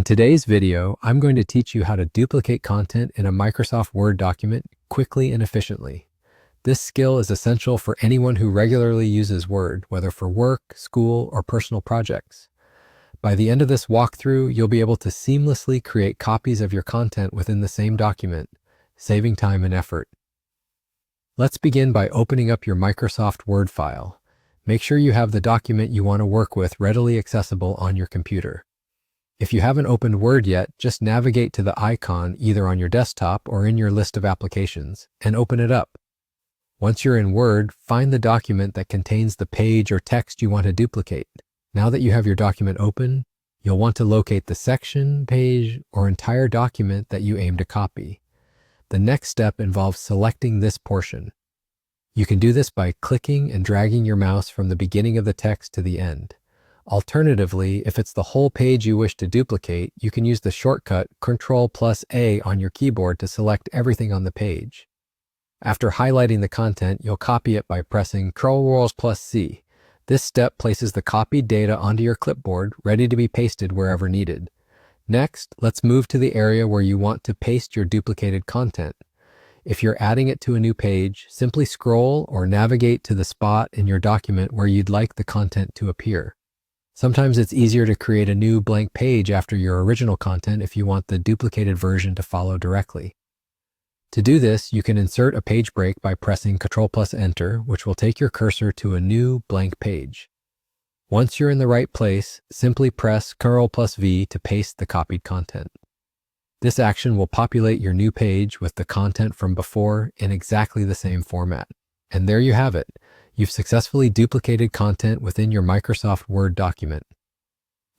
today's video, I'm going to teach you how to duplicate content in a Microsoft Word document quickly and efficiently. This skill is essential for anyone who regularly uses Word, whether for work, school, or personal projects. By the end of this walkthrough, you'll be able to seamlessly create copies of your content within the same document, saving time and effort. Let's begin by opening up your Microsoft Word file. Make sure you have the document you want to work with readily accessible on your computer. If you haven't opened Word yet, just navigate to the icon either on your desktop or in your list of applications and open it up. Once you're in Word, find the document that contains the page or text you want to duplicate. Now that you have your document open, you'll want to locate the section, page, or entire document that you aim to copy. The next step involves selecting this portion. You can do this by clicking and dragging your mouse from the beginning of the text to the end. Alternatively, if it's the whole page you wish to duplicate, you can use the shortcut Ctrl+A on your keyboard to select everything on the page. After highlighting the content, you'll copy it by pressing Ctrl+C. This step places the copied data onto your clipboard, ready to be pasted wherever needed. Next, let's move to the area where you want to paste your duplicated content. If you're adding it to a new page, simply scroll or navigate to the spot in your document where you'd like the content to appear. Sometimes it's easier to create a new blank page after your original content if you want the duplicated version to follow directly. To do this, you can insert a page break by pressing Ctrl+Enter, which will take your cursor to a new blank page. Once you're in the right place, simply press Ctrl+V to paste the copied content. This action will populate your new page with the content from before in exactly the same format. And there you have it. You've successfully duplicated content within your Microsoft Word document.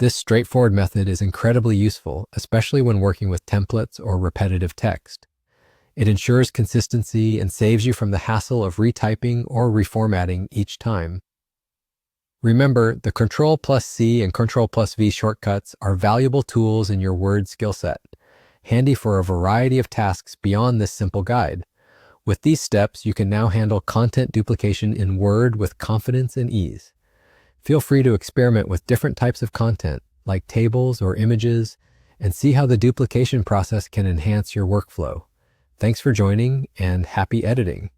This straightforward method is incredibly useful, especially when working with templates or repetitive text. It ensures consistency and saves you from the hassle of retyping or reformatting each time. Remember, the Ctrl+C and Ctrl+V shortcuts are valuable tools in your Word skill set, handy for a variety of tasks beyond this simple guide. With these steps, you can now handle content duplication in Word with confidence and ease. Feel free to experiment with different types of content, like tables or images, and see how the duplication process can enhance your workflow. Thanks for joining, and happy editing!